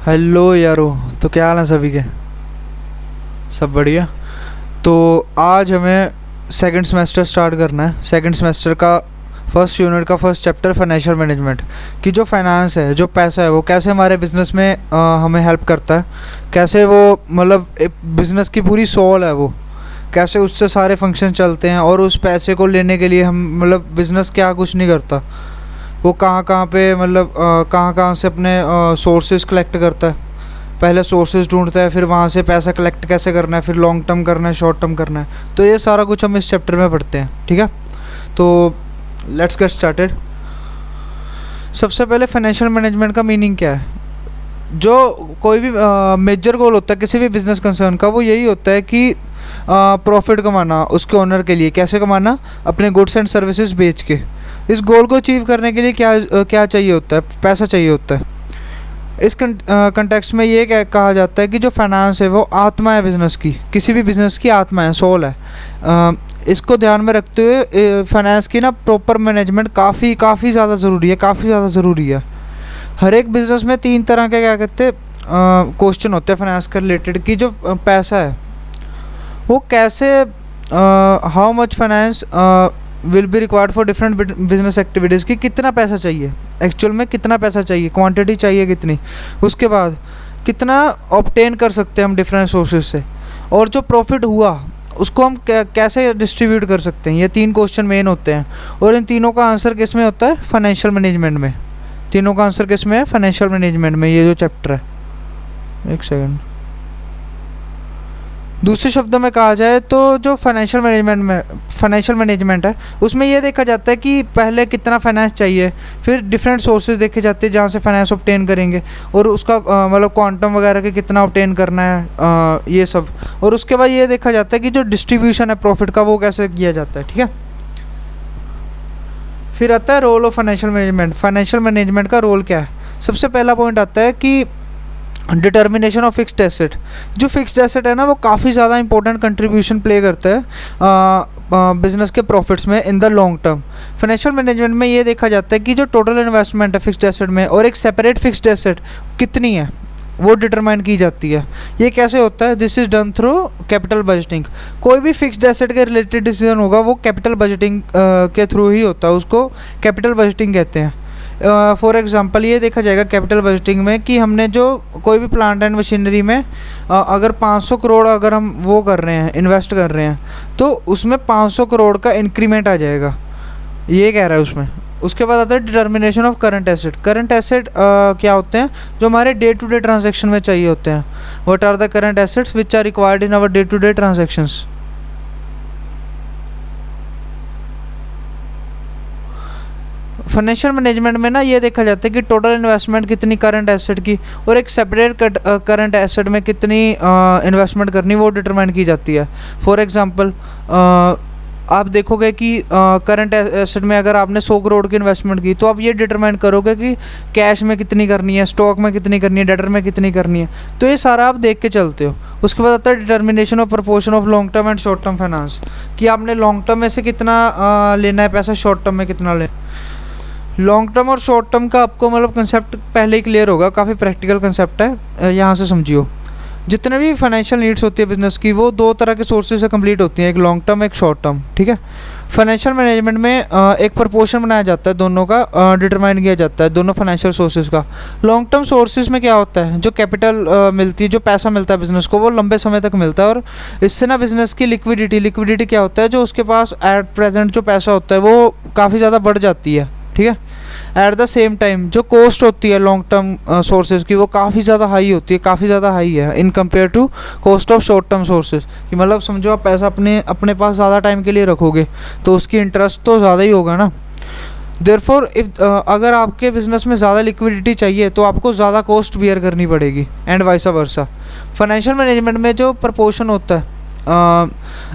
Hello यारो। तो क्या हाल है सभी के? सब बढ़िया। तो आज हमें सेकंड सेमेस्टर स्टार्ट करना है। सेकंड सेमेस्टर का फर्स्ट यूनिट का फर्स्ट चैप्टर फाइनेंशियल मैनेजमेंट की जो फाइनेंस है, जो पैसा है, वो कैसे हमारे बिज़नेस में हमें हेल्प करता है, कैसे वो मतलब बिज़नेस की पूरी सोल है, वो कैसे उससे सारे फंक्शन चलते हैं, और उस पैसे को लेने के लिए हम मतलब बिज़नेस क्या कुछ नहीं करता, वो कहाँ कहाँ पे मतलब कहाँ कहाँ से अपने सोर्सेज कलेक्ट करता है। पहले सोर्सेज ढूंढता है, फिर वहाँ से पैसा कलेक्ट कैसे करना है, फिर लॉन्ग टर्म करना है, शॉर्ट टर्म करना है। तो ये सारा कुछ हम इस चैप्टर में पढ़ते हैं, ठीक है। तो लेट्स गेट स्टार्टेड। सबसे पहले फाइनेंशियल मैनेजमेंट का मीनिंग क्या है। जो कोई भी मेजर गोल होता है किसी भी बिजनेस कंसर्न का, वो यही होता है कि प्रॉफिट कमाना उसके ओनर के लिए। कैसे कमाना? अपने गुड्स एंड सर्विसेज बेच के। इस गोल को अचीव करने के लिए क्या चाहिए होता है? पैसा चाहिए होता है। इस कंटेक्स्ट में ये कहा जाता है कि जो फाइनेंस है वो आत्मा है बिज़नेस की, किसी भी बिज़नेस की आत्मा है, सोल है। इसको ध्यान में रखते हुए फाइनेंस की ना प्रॉपर मैनेजमेंट काफ़ी ज़्यादा ज़रूरी है, काफ़ी ज़्यादा ज़रूरी है। हर एक बिज़नेस में तीन तरह के क्या कहते हैं क्वेश्चन होते हैं फाइनेंस के रिलेटेड, कि जो पैसा है वो कैसे, how much finance will be required for different business activities, कि कितना पैसा चाहिए, एक्चुअल में कितना पैसा चाहिए, क्वांटिटी चाहिए कितनी, उसके बाद कितना ऑब्टेन कर सकते हैं हम डिफरेंट सोर्सेज से, और जो प्रॉफिट हुआ उसको हम कैसे डिस्ट्रीब्यूट कर सकते हैं। ये तीन क्वेश्चन मेन होते हैं, और इन तीनों का आंसर किस में होता है? फाइनेंशियल मैनेजमेंट में। तीनों का आंसर किस में है? फाइनेंशियल मैनेजमेंट में। ये जो चैप्टर है, एक सेकेंड, दूसरे शब्दों में कहा जाए तो जो फाइनेंशियल मैनेजमेंट है, उसमें ये देखा जाता है कि पहले कितना फाइनेंस चाहिए, फिर डिफरेंट सोर्सेज देखे जाते हैं जहाँ से फाइनेंस ऑब्टेन करेंगे, और उसका मतलब क्वांटम वगैरह के कितना ऑब्टेन करना है, ये सब। और उसके बाद ये देखा जाता है कि जो डिस्ट्रीब्यूशन है प्रॉफिट का, वो कैसे किया जाता है, ठीक है। फिर आता है role of financial management. Financial management का रोल क्या है? सबसे पहला पॉइंट आता है कि डिटर्मिनेशन ऑफ फिक्स्ड एसेट। जो फिक्स्ड एसेट है ना, वो काफ़ी ज़्यादा इंपॉर्टेंट कंट्रीब्यूशन प्ले करता है बिजनेस के प्रॉफिट्स में इन the long term. Financial management में ये देखा जाता है कि जो टोटल इन्वेस्टमेंट है फिक्स्ड एसेट में, और एक सेपरेट फिक्स्ड एसेट कितनी है, वो डिटरमाइन की जाती है। ये कैसे होता है? This is done through capital budgeting. कोई भी फिक्स्ड एसेट के रिलेटेड डिसीजन होगा वो कैपिटल बजटिंग के थ्रू ही होता है, उसको कैपिटल बजटिंग कहते हैं। फॉर एग्ज़ाम्पल ये देखा जाएगा कैपिटल बजटिंग में कि हमने जो कोई भी प्लांट एंड मशीनरी में अगर 500 करोड़ अगर हम वो कर रहे हैं, इन्वेस्ट कर रहे हैं, तो उसमें 500 करोड़ का इंक्रीमेंट आ जाएगा, ये कह रहा है उसमें। उसके बाद आता है determination of current asset. Current asset क्या होते हैं? जो हमारे डे टू डे ट्रांजेक्शन में चाहिए होते हैं। What are the current assets which are required in our day to day transactions. Financial management में ना ये देखा जाता है कि टोटल इन्वेस्टमेंट कितनी करंट एसेट की, और एक सेपरेट करंट एसेट में कितनी इन्वेस्टमेंट करनी, वो डिटरमाइन की जाती है। फॉर एग्जांपल आप देखोगे कि करंट एसेट में अगर आपने 100 करोड़ की इन्वेस्टमेंट की, तो आप ये डिटरमाइन करोगे कि कैश में कितनी करनी है, स्टॉक में कितनी करनी है, डेटर में कितनी करनी है। तो ये सारा आप देख के चलते हो। उसके बाद आता है determination of proportion of long term and short term finance, कि आपने लॉन्ग टर्म में से कितना लेना है पैसा, शॉर्ट टर्म में कितना लेना। लॉन्ग टर्म और शॉर्ट टर्म का आपको मतलब कंसेप्ट पहले ही क्लियर होगा, काफ़ी प्रैक्टिकल कंसेप्ट है, यहाँ से समझियो। जितने भी फाइनेंशियल नीड्स होती है बिजनेस की, वो दो तरह के सोर्सेज से कंप्लीट होती हैं, एक लॉन्ग टर्म, एक शॉर्ट टर्म, ठीक है। फाइनेंशियल मैनेजमेंट में एक प्रपोर्शन बनाया जाता है, दोनों का डिटरमाइन किया जाता है, दोनों फाइनेंशियल सोर्सेज का। लॉन्ग टर्म सोर्सेज में क्या होता है? जो कैपिटल मिलती है, जो पैसा मिलता है बिजनेस को, वो लंबे समय तक मिलता है, और इससे ना बिजनेस की लिक्विडिटी क्या होता है, जो उसके पास एट प्रेजेंट जो पैसा होता है वो काफ़ी ज़्यादा बढ़ जाती है, ठीक है। एट द सेम टाइम जो कॉस्ट होती है लॉन्ग टर्म सोर्सेज की, वो काफ़ी ज़्यादा हाई होती है, काफ़ी ज़्यादा हाई है in compare to cost of short term sources. कि मतलब समझो आप पैसा अपने पास ज़्यादा टाइम के लिए रखोगे, तो उसकी इंटरेस्ट तो ज़्यादा ही होगा ना। देयरफॉर इफ अगर आपके बिजनेस में ज़्यादा लिक्विडिटी चाहिए, तो आपको ज़्यादा कॉस्ट बियर करनी पड़ेगी, and vice versa. Financial management में जो प्रपोर्शन होता है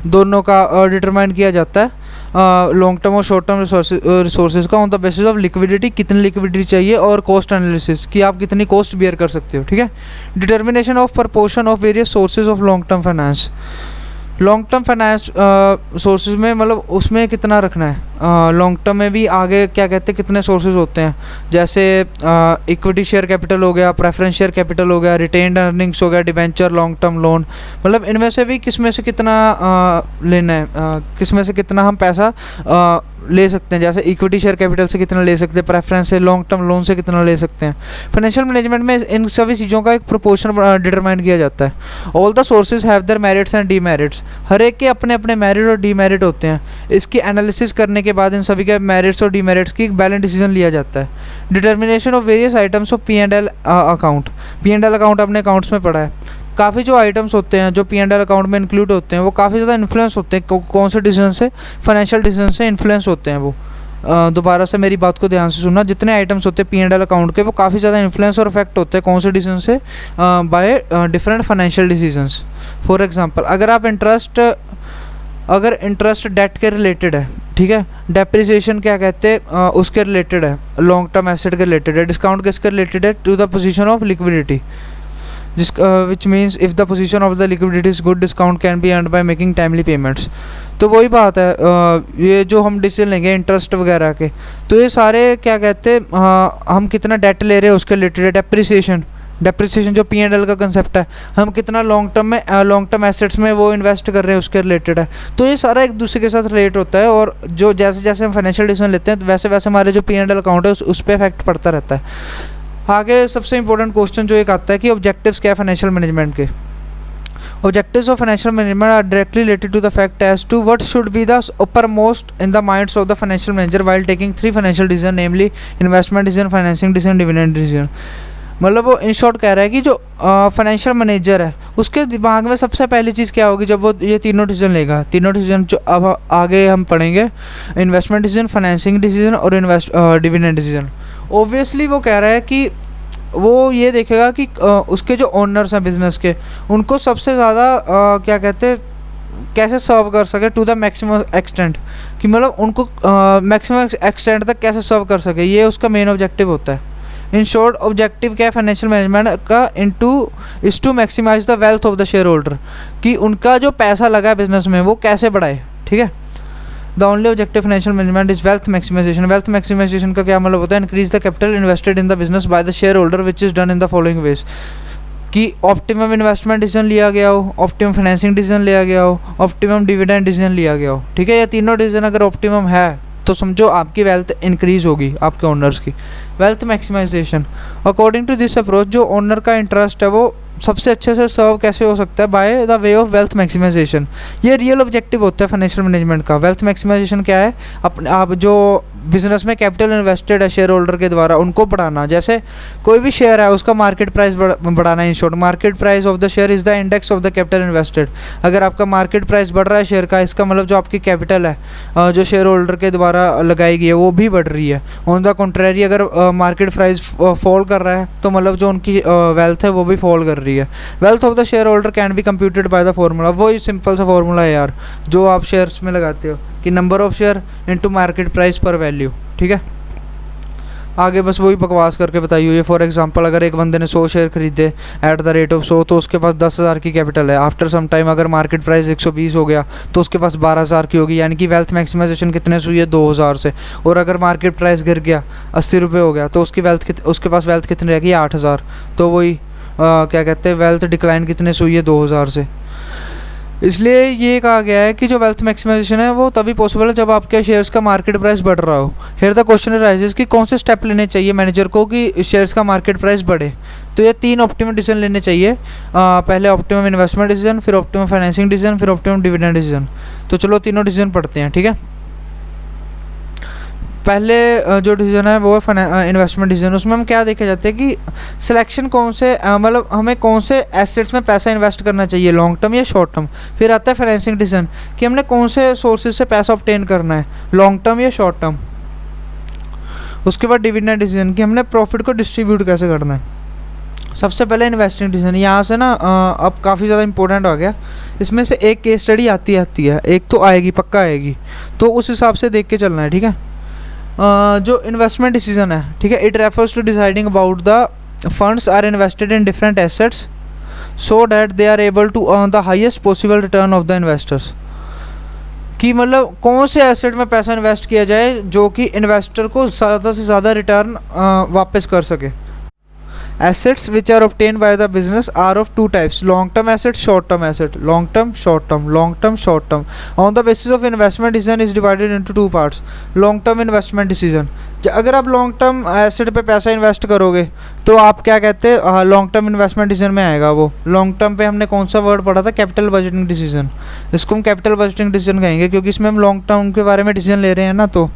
दोनों का डिटरमाइन किया जाता है, लॉन्ग टर्म और शॉर्ट टर्म रिसोर्सेज का, on the basis of liquidity, कितनी लिक्विडिटी चाहिए, और कॉस्ट एनालिसिस, कि आप कितनी कॉस्ट बियर कर सकते हो, ठीक है। Determination of proportion of various sources of long term finance. Long term finance sources में मतलब उसमें कितना रखना है, लॉन्ग टर्म में भी आगे क्या कहते हैं कितने सोर्सेज होते हैं, जैसे इक्विटी शेयर कैपिटल हो गया, प्रेफरेंस शेयर कैपिटल हो गया, रिटेन्ड अर्निंग्स हो गया, डिबेंचर, लॉन्ग टर्म लोन। मतलब इनमें से भी किस में से कितना लेना है, किस में से कितना हम पैसा ले सकते हैं। जैसे इक्विटी शेयर कैपिटल से कितना ले सकते हैं, प्रेफरेंस से, लॉन्ग टर्म लोन से कितना ले सकते हैं। फाइनेंशियल मैनेजमेंट में इन सभी चीज़ों का एक प्रोपोर्शन डिटरमाइन किया जाता है। All the sources have their merits and demerits, हर एक के अपने अपने मेरिट और डीमेरिट होते हैं। इसकी एनालिसिस करने के बाद इन सभी के मेरिट्स और डीमेरिट्स की एक बैलेंस डिसीजन लिया जाता है। Determination of various items of P&L account, P&L account अपने अकाउंट्स में पड़ा है। काफ़ी जो आइटम्स होते हैं जो P&L अकाउंट में इंक्लूड होते हैं वो काफ़ी ज़्यादा इन्फ्लुएंस होते हैं कौन से डिसीजन से, फाइनेंशियल डिसीजन से इन्फ्लुएंस होते हैं वो। दोबारा से मेरी बात को ध्यान से सुनना, जितने आइटम्स होते हैं P&L अकाउंट के वो काफ़ी ज़्यादा इन्फ्लुएंस और इफेक्ट होते हैं कौन से डिसीजन से, by different financial decisions. For example अगर इंटरेस्ट डेट के रिलेटेड है, ठीक है, डेप्रिसिएशन क्या कहते हैं उसके रिलेटेड है, लॉन्ग टर्म एसेट के रिलेटेड है, डिस्काउंट किसके रिलेटेड है, to the position of liquidity, which means if the position of the liquidity is good, discount can be earned by making timely payments। तो वही बात है, ये जो हम डिसीजन लेंगे इंटरेस्ट वगैरह के, तो ये सारे क्या कहते हैं हम कितना डेट ले रहे हैं उसके रिलेटेड। डेप्रिसिएशन जो P&L का कंसेप्ट है, हम कितना लॉन्ग टर्म एसेट्स में वो इन्वेस्ट कर रहे हैं उसके रिलेटेड है। तो ये सारा एक दूसरे के साथ रिलेट होता है, और जो जैसे जैसे हम फाइनेंशियल डिसीजन लेते हैं वैसे वैसे हमारे जो P&L अकाउंट है उस पर इफेक्ट पड़ता रहता है। आगे सबसे इंपॉर्टेंट क्वेश्चन जो एक आता है कि ऑब्जेक्टिव्स क्या है फाइनेंशियल मैनेजमेंट के। Objectives of financial management are directly related to the fact as to what should be the uppermost in the minds of the financial manager while taking 3 financial decision, namely investment decision, financing decision, dividend decision. मतलब वो in short कह रहा है कि जो financial manager है उसके दिमाग में सबसे पहली चीज़ क्या होगी जब वो ये तीनों डिसीजन लेगा। तीनों डिसीजन जो अब आगे हम पढ़ेंगे, इन्वेस्टमेंट डिसीजन, फाइनेंसिंग डिसीजन और डिविडेंड डिसीजन। ऑब्वियसली वो कह रहा है कि वो ये देखेगा कि उसके जो ओनर्स हैं बिज़नेस के, उनको सबसे ज़्यादा क्या कहते हैं कैसे सर्व कर सके टू द मैक्सिमम एक्सटेंट, कि मतलब उनको मैक्सिमम एक्सटेंट तक कैसे सर्व कर सके, ये उसका मेन ऑब्जेक्टिव होता है। इन शॉर्ट ऑब्जेक्टिव क्या है फाइनेंशियल मैनेजमेंट का, is to maximise the wealth of the shareholder, कि उनका जो पैसा लगा है बिजनेस में वो कैसे बढ़ाए, ठीक है। The only objective financial management is wealth maximisation. Wealth maximisation का क्या मतलब होता है, increase the capital invested in the business by the shareholder which is done in the following ways, कि ऑप्टिमम इन्वेस्टमेंट डिसीजन लिया गया हो, optimum financing decision लिया गया हो, ऑप्टिमम डिविडेंड डिसीजन लिया गया हो, ठीक है। ये तीनों डिसीजन अगर ऑप्टिमम है तो समझो आपकी वेल्थ इंक्रीज होगी आपके ओनर्स की। Wealth maximisation according to this approach जो ओनर का इंटरेस्ट है वो सबसे अच्छे से सर्व कैसे हो सकता है, by the way of wealth maximisation. ये रियल ऑब्जेक्टिव होता है फाइनेंशियल मैनेजमेंट का। वेल्थ मैक्सिमाइजेशन क्या है, अपने आप जो बिजनेस में कैपिटल इन्वेस्टेड है शेयर होल्डर के द्वारा उनको बढ़ाना। जैसे कोई भी शेयर है उसका मार्केट प्राइस बढ़ाना। In short market price of the share is the index of the capital invested. अगर आपका मार्केट प्राइस बढ़ रहा है शेयर का, इसका मतलब जो आपकी कैपिटल है जो शेयर होल्डर के द्वारा लगाई गई है वो भी बढ़ रही है। ऑन द कॉन्ट्रेरी अगर मार्केट प्राइस फॉल कर रहा है तो मतलब जो उनकी वेल्थ है वो भी फॉल कर रही है। Wealth of the share holder can be computed by the formula, वही सिंपल सा फॉर्मूला है यार जो आप शेयर्स में लगाते हो कि number of share into market price पर वैल्यू, ठीक है। आगे बस वही बकवास करके बताइए। फॉर एग्जांपल अगर एक बंदे ने 100 शेयर खरीदे एट द रेट ऑफ 100 तो उसके पास 10,000 की कैपिटल है। आफ्टर सम टाइम अगर मार्केट प्राइस 120 हो गया तो उसके पास 12,000 की होगी, यानी कि वेल्थ मैक्सिमाइजेशन कितने से हुई है 2,000 से। और अगर मार्केट प्राइस गिर गया 80 रुपये हो गया तो उसके पास वेल्थ कितनी रहेगी 8,000। तो वही क्या कहते हैं वेल्थ डिक्लाइन कितने से हुई है 2,000 से। इसलिए ये कहा गया है कि जो वेल्थ मैक्सिमाइजेशन है वो तभी पॉसिबल है जब आपके शेयर्स का मार्केट प्राइस बढ़ रहा हो। हियर द क्वेश्चन राइजेस कि कौन से स्टेप लेने चाहिए मैनेजर को कि शेयर्स का मार्केट प्राइस बढ़े। तो ये 3 ऑप्टिमम डिसीजन लेने चाहिए। पहले ऑप्टिमम इन्वेस्टमेंट डिसीजन, फिर ऑप्टिमम फाइनेंसिंग डिसीजन, फिर ऑप्टिमम डिविडेंड डिसीजन। तो चलो तीनों डिसीजन पढ़ते हैं, ठीक है। पहले जो डिसीजन है वो है इन्वेस्टमेंट डिसीजन। उसमें हम क्या देखे जाते हैं कि सिलेक्शन कौन से मतलब हमें कौन से एसेट्स में पैसा इन्वेस्ट करना चाहिए, लॉन्ग टर्म या शॉर्ट टर्म। फिर आता है फाइनेंसिंग डिसीजन कि हमने कौन से सोर्सेज से पैसा ऑब्टेन करना है, लॉन्ग टर्म या शॉर्ट टर्म। उसके बाद डिविडेंड डिसीजन कि हमने प्रॉफिट को डिस्ट्रीब्यूट कैसे करना है। सबसे पहले इन्वेस्टिंग डिसीजन, यहाँ से ना अब काफ़ी ज़्यादा इंपॉर्टेंट हो गया। इसमें से एक केस स्टडी आती है, एक तो आएगी, पक्का आएगी, तो उस हिसाब से देख के चलना है, ठीक है। जो इन्वेस्टमेंट डिसीजन है, ठीक है, it refers to deciding about the funds are invested in different assets so that they are able to earn the highest possible return of the investors. कि मतलब कौन से एसेट में पैसा इन्वेस्ट किया जाए जो कि इन्वेस्टर को ज़्यादा से ज़्यादा रिटर्न वापस कर सके। Assets which are obtained by the business are of two types: long term asset, short term asset. Long term, short term, long term, short term. On the basis of investment decision is divided into two parts: long term investment decision. अगर आप long term asset पे पैसा invest करोगे तो आप क्या कहते हैं, लॉन्ग टर्म इन्वेस्टमेंट डिसीजन में आएगा वो। लॉन्ग टर्म पे हमने कौन सा वर्ड पढ़ा था, कैपिटल बजटिंग डिसीजन। इसको हम कैपिटल बजटिंग डिसीजन कहेंगे क्योंकि इसमें हम लॉन्ग टर्म के बारे में डिसीजन ले रहे हैं ना। तो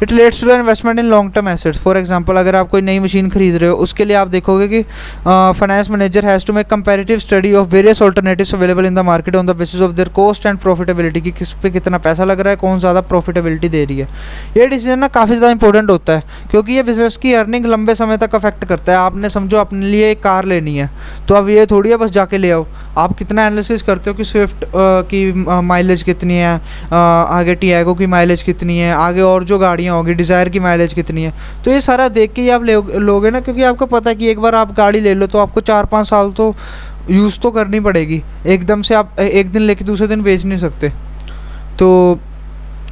it relates to the investment in long term assets. For example, अगर आप कोई नई मशीन खरीद रहे हो उसके लिए आप देखोगे कि finance manager has to make comparative study of various alternatives available in the market on the basis of their cost and profitability, कि किस पे कितना पैसा लग रहा है, कौन ज़्यादा प्रॉफिटेबिलिटी दे रही है। ये डिसीजन ना काफ़ी ज़्यादा इंपॉर्टेंट होता है क्योंकि ये बिजनेस की अर्निंग लंबे समय तक अफेक्ट करता है। आपने समझो अपने लिए एक कार लेनी है तो अब ये थोड़ी है बस जाके ले आओ, आप कितना एनालिसिस करते हो कि स्विफ्ट की माइलेज कितनी है, आगे टियागो की माइलेज कितनी है, आगे और जो गाड़ियाँ होगी डिज़ायर की माइलेज कितनी है। तो ये सारा देख के ही आप लोगे ना, क्योंकि आपको पता है कि एक बार आप गाड़ी ले लो तो आपको 4-5 साल तो यूज़ तो करनी पड़ेगी। एकदम से आप एक दिन लेके दूसरे दिन बेच नहीं सकते। तो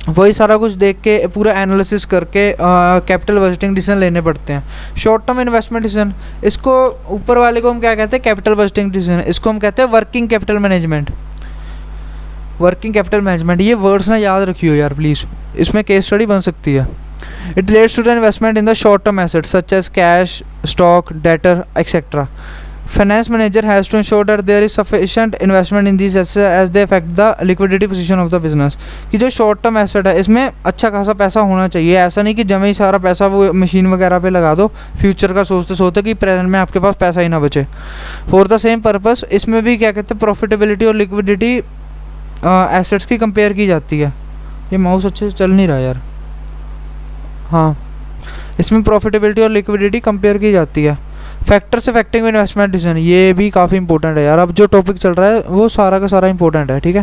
वही सारा कुछ देख के पूरा एनालिसिस करके कैपिटल बजटिंग डिसीजन लेने पड़ते हैं। शॉर्ट टर्म इन्वेस्टमेंट डिसीजन, इसको ऊपर वाले को हम क्या कहते हैं, कैपिटल बजटिंग डिसीजन। इसको हम कहते हैं working capital management. Working capital management, ये वर्ड्स ना याद रखियो यार प्लीज़, इसमें केस स्टडी बन सकती है। It relates to the investment in the short term assets such as cash, stock, debtor etcetera. Finance manager has to ensure that there is sufficient investment in these assets as they affect the liquidity position of the business। कि जो short term asset है इसमें अच्छा खासा पैसा होना चाहिए। ऐसा नहीं कि जमे ही सारा पैसा वो मशीन वगैरह पे लगा दो फ्यूचर का सोचते सोचते कि प्रेजेंट में आपके पास पैसा ही ना बचे। फॉर द सेम पर्पस इसमें भी क्या कहते हैं, प्रॉफिटेबिलिटी और लिक्विडिटी एसेट्स की कंपेयर की जाती है। ये माउस अच्छे से चल नहीं रहा यार। हाँ, इसमें प्रॉफिटेबिलिटी और लिक्विडिटी कंपेयर की जाती है। फैक्टर्स अफेक्टिंग इन्वेस्टमेंट डिसीजन, ये भी काफ़ी इंपॉर्टेंट है यार। अब जो टॉपिक चल रहा है वो सारा का सारा इंपॉर्टेंट है, ठीक है।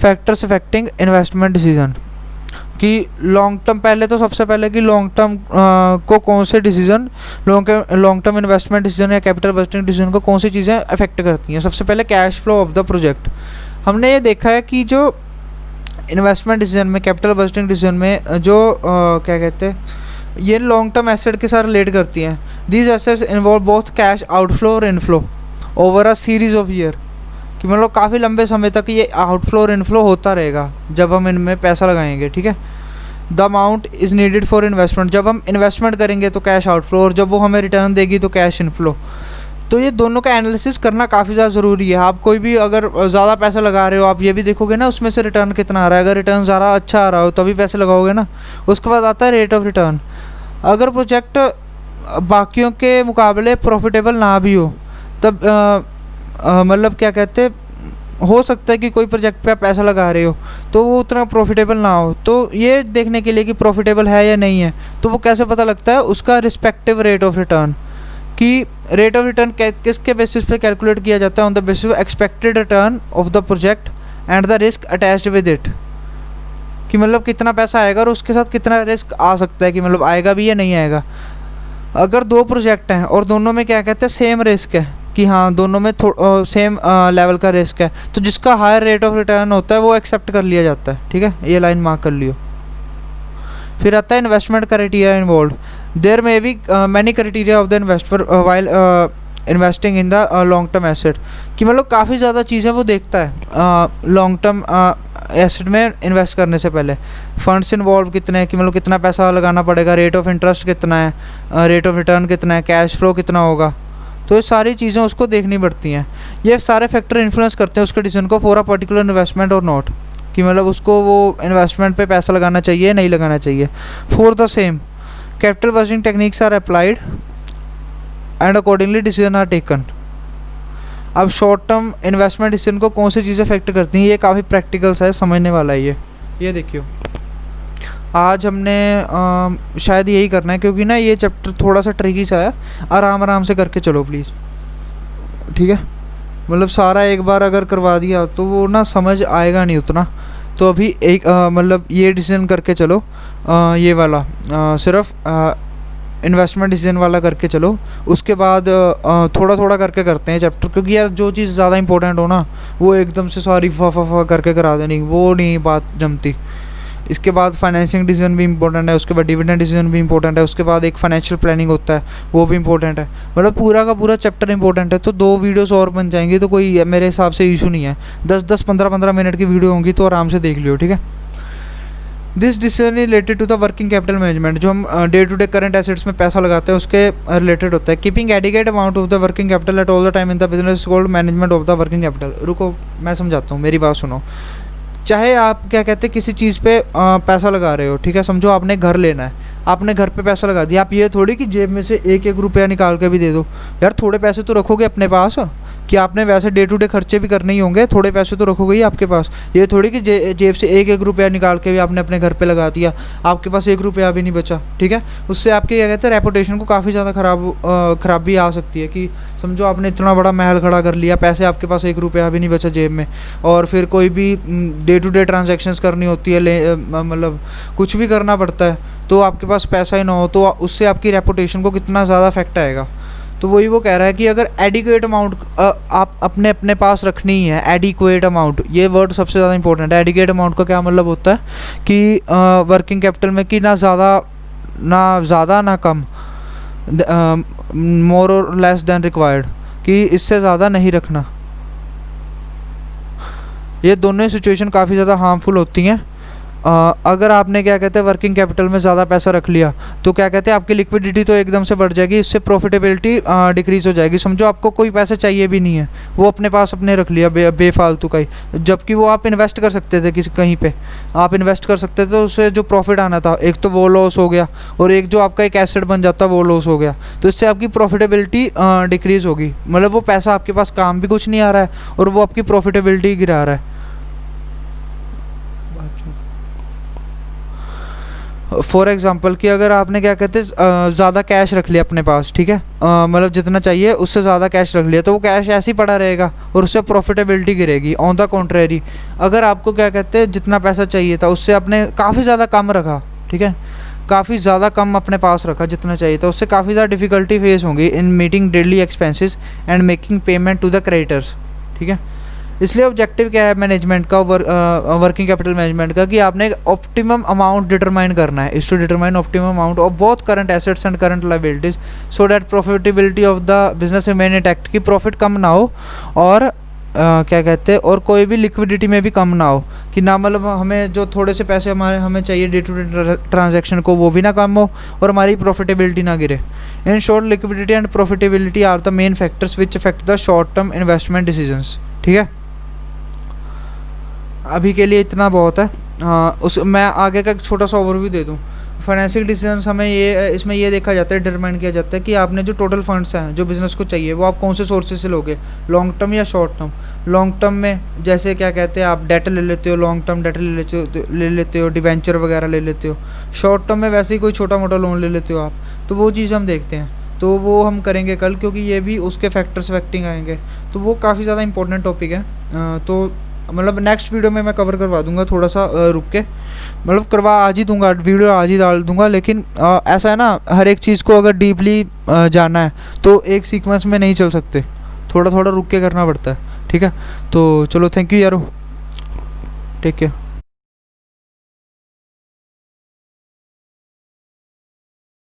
फैक्टर्स अफेक्टिंग इन्वेस्टमेंट डिसीजन कि लॉन्ग टर्म, पहले तो सबसे पहले कि लॉन्ग टर्म को कौन से decision, long term investment decision या कैपिटल बजटिंग डिसीजन को कौन सी चीज़ें अफेक्ट करती हैं। सबसे पहले cash flow of the project. हमने ये देखा है कि जो इन्वेस्टमेंट डिसीजन में, कैपिटल बजटिंग डिसीजन में जो क्या कहते हैं, ये लॉन्ग टर्म एसेट के साथ रिलेट करती हैं। These assets involve both cash outflow और inflow over a series of year, कि मतलब काफ़ी लंबे समय तक ये आउटफ्लो और इनफ्लो होता रहेगा जब हम इनमें पैसा लगाएंगे, ठीक है। The amount is needed for investment, जब हम इन्वेस्टमेंट करेंगे तो कैश आउटफ्लो, और जब वो हमें रिटर्न देगी तो कैश इनफ्लो। तो ये दोनों का एनालिसिस करना काफ़ी ज़्यादा ज़रूरी है। आप कोई भी अगर ज़्यादा पैसा लगा रहे हो, आप ये भी देखोगे ना उसमें से रिटर्न कितना आ रहा है। अगर रिटर्न ज़्यादा अच्छा आ रहा हो तभी पैसे लगाओगे ना। उसके बाद आता है रेट ऑफ रिटर्न। अगर प्रोजेक्ट बाकियों के मुकाबले प्रॉफिटेबल ना भी हो तब मतलब क्या कहते, हो सकता है कि कोई प्रोजेक्ट पे आप पैसा लगा रहे हो तो वो उतना प्रॉफिटेबल ना हो। तो ये देखने के लिए कि प्रॉफिटेबल है या नहीं है, तो वो कैसे पता लगता है, उसका रिस्पेक्टिव रेट ऑफ रिटर्न। कि रेट ऑफ रिटर्न किसके बेसिस पे कैलकुलेट किया जाता है, on the basis of expected return of the project and the risk attached with it. कि मतलब कितना पैसा आएगा और उसके साथ कितना रिस्क आ सकता है, कि मतलब आएगा भी या नहीं आएगा। अगर दो प्रोजेक्ट हैं और दोनों में क्या कहते हैं सेम रिस्क है, कि हाँ दोनों में सेम लेवल का रिस्क है, तो जिसका हायर रेट ऑफ रिटर्न होता है वो एक्सेप्ट कर लिया जाता है, ठीक है। ये लाइन मार्क कर लियो। फिर आता है investment criteria involve. There may be many criteria of the investor while investing in the long term asset. कि मतलब काफ़ी ज़्यादा चीज़ें वो देखता है लॉन्ग टर्म एसेट में इन्वेस्ट करने से पहले। फंड्स इन्वॉल्व कितने हैं, कि मतलब कितना पैसा लगाना पड़ेगा, रेट ऑफ इंटरेस्ट कितना है, रेट ऑफ रिटर्न कितना है, कैश फ्लो कितना होगा। तो ये सारी चीज़ें उसको देखनी पड़ती हैं। ये सारे फैक्टर इन्फ्लुएंस करते हैं उसके डिसीजन को फॉर अ पर्टिकुलर इन्वेस्टमेंट और नॉट, कि मतलब उसको वो इन्वेस्टमेंट पे पैसा लगाना चाहिए नहीं लगाना चाहिए। For the same capital budgeting techniques are applied and accordingly decision are taken. अब शॉर्ट टर्म इन्वेस्टमेंट डिसीजन को कौन सी चीज़ें अफेक्ट करती हैं, ये काफ़ी प्रैक्टिकल सा है, समझने वाला है ये देखियो। आज हमने शायद यही करना है क्योंकि ना ये चैप्टर थोड़ा सा ट्रिकी सा है। आराम आराम से करके चलो प्लीज़, ठीक है। मतलब सारा एक बार अगर करवा दिया तो वो ना समझ आएगा नहीं उतना। तो अभी एक मतलब ये डिसीजन करके चलो, ये वाला सिर्फ इन्वेस्टमेंट डिसीजन वाला करके चलो, उसके बाद थोड़ा थोड़ा करके करते हैं चैप्टर, क्योंकि यार जो चीज़ ज़्यादा इंपॉर्टेंट हो ना वो एकदम से सारी फा करके करा देनी, वो नहीं बात जमती। इसके बाद फाइनेंसिंग डिसीजन भी इंपॉर्टेंट है, उसके बाद डिविडेंड डिसीजन भी इंपॉर्टेंट है, उसके बाद एक फाइनेंशियल प्लानिंग होता है वो भी इंपॉर्टेंट है। मतलब पूरा का पूरा चैप्टर इंपॉर्टेंट है। तो 2 वीडियोस और बन जाएंगी तो कोई मेरे हिसाब से इशू नहीं है। 10-10 15-15 मिनट की वीडियो होंगी तो आराम से देख लियो, ठीक है। This decision related to the working capital management, जो हम day to day current assets में पैसा लगाते हैं उसके रिलेटेड होता है। Keeping adequate amount of the working capital at all the time in the business called management of the working capital. रुको मैं समझाता हूँ, मेरी बात सुनो। चाहे आप क्या कहते हैं किसी चीज़ पे पैसा लगा रहे हो, ठीक है, समझो आपने घर लेना है, आपने घर पे पैसा लगा दिया, आप ये थोड़ी कि जेब में से 1-1 रुपया निकाल के भी दे दो। यार थोड़े पैसे तो रखोगे अपने पास, कि आपने वैसे डे टू डे खर्चे भी करने ही होंगे, थोड़े पैसे तो रखोगे ही आपके पास। ये थोड़ी कि जेब से 1-1 रुपया निकाल के भी आपने अपने घर पे लगा दिया, आपके पास 1 रुपया भी नहीं बचा, ठीक है। उससे आपके क्या कहते हैं रेपुटेशन को काफ़ी ज़्यादा खराबी आ सकती है। कि समझो आपने इतना बड़ा महल खड़ा कर लिया, पैसे आपके पास 1 रुपया भी नहीं बचा जेब में, और फिर कोई भी डे टू डे ट्रांजेक्शन्स करनी होती है, मतलब कुछ भी करना पड़ता है, तो आपके पास पैसा ही ना हो तो उससे आपकी रेपुटेशन को कितना ज़्यादा इफेक्ट आएगा। तो वही वो कह रहा है कि अगर एडिक्वेट अमाउंट आप अपने पास रखनी ही है, एडिक्वेट अमाउंट, ये वर्ड सबसे ज़्यादा इंपॉर्टेंट है। एडिक्वेट अमाउंट का क्या मतलब होता है कि वर्किंग कैपिटल में कि ना ज़्यादा ना कम, मोर और लेस देन रिक्वायर्ड, कि इससे ज़्यादा नहीं रखना। ये दोनों सिचुएशन काफ़ी ज़्यादा हार्मफुल होती हैं। अगर आपने क्या कहते हैं वर्किंग कैपिटल में ज़्यादा पैसा रख लिया तो क्या कहते हैं आपकी लिक्विडिटी तो एकदम से बढ़ जाएगी, इससे प्रॉफिटेबिलिटी डिक्रीज़ हो जाएगी। समझो आपको कोई पैसा चाहिए भी नहीं है, वो अपने पास अपने रख लिया बेफालतू का ही, जबकि वो आप इन्वेस्ट कर सकते थे किसी कहीं पे, आप इन्वेस्ट कर सकते थे, तो उससे जो प्रॉफिट आना था एक तो वो लॉस हो गया, और एक जो आपका एक एसेट बन जाता वो लॉस हो गया। तो इससे आपकी प्रॉफिटेबिलिटी डिक्रीज़ होगी, मतलब वो पैसा आपके पास काम भी कुछ नहीं आ रहा है और वो आपकी प्रॉफिटेबिलिटी गिरा रहा है। फॉर एग्ज़ाम्पल कि अगर आपने क्या कहते हैं ज़्यादा कैश रख लिया अपने पास, ठीक है, मतलब जितना चाहिए उससे ज़्यादा कैश रख लिया, तो वो कैश ऐसे ही पड़ा रहेगा और उससे प्रॉफिटेबिलिटी गिरेगी। ऑन द कॉन्ट्रेरी, अगर आपको क्या कहते हैं जितना पैसा चाहिए था उससे आपने काफ़ी ज़्यादा कम रखा, ठीक है, काफ़ी ज़्यादा कम अपने पास रखा जितना चाहिए था, उससे काफ़ी ज़्यादा डिफ़िकल्टी फेस होंगी in meeting daily expenses and making payment to the creditors, ठीक है। इसलिए ऑब्जेक्टिव क्या है मैनेजमेंट का, वर्किंग कैपिटल मैनेजमेंट का, कि आपने एक ऑप्टिमम अमाउंट डिटरमाइन करना है, is to determine optimum amount of both current assets and current liabilities so that profitability of the business remain intact, कि प्रॉफिट कम ना हो और क्या कहते हैं और कोई भी लिक्विडिटी में भी कम ना हो, कि ना मतलब हमें जो थोड़े से पैसे हमें चाहिए डे टू डे ट्रांजेक्शन को वो भी ना कम हो और हमारी प्रॉफिटेबिलिटी ना गिरे। In short liquidity and profitability are the main factors which affect the short term investment decisions, ठीक है। अभी के लिए इतना बहुत है। मैं आगे का एक छोटा सा ओवरव्यू दे दूँ। फाइनेंशियल डिसीजंस हमें इसमें ये देखा जाता है, डिटरमाइन किया जाता है कि आपने जो टोटल फंड्स हैं जो बिज़नेस को चाहिए वो आप कौन से सोर्सेज से लोगे, लॉन्ग टर्म या शॉर्ट टर्म। लॉन्ग टर्म में जैसे क्या कहते हैं आप डेट ले लेते हो, लॉन्ग टर्म डेट ले लेते हो, डिवेंचर वगैरह ले लेते हो। शॉर्ट टर्म में वैसे ही कोई छोटा मोटा लोन ले लेते हो आप, तो वो चीज़ हम देखते हैं, तो वो हम करेंगे कल, क्योंकि ये भी उसके फैक्टर्स इफेक्टिंग आएंगे, तो वो काफ़ी ज़्यादा इंपॉर्टेंट टॉपिक है। तो मतलब नेक्स्ट वीडियो में मैं कवर करवा दूंगा, थोड़ा सा रुक के, मतलब करवा आज ही दूंगा, वीडियो आज ही डाल दूंगा। लेकिन ऐसा है ना, हर एक चीज़ को अगर डीपली जानना है तो एक सीक्वेंस में नहीं चल सकते, थोड़ा थोड़ा रुक के करना पड़ता है, ठीक है। तो चलो, थैंक यू यारो, टेक केयर।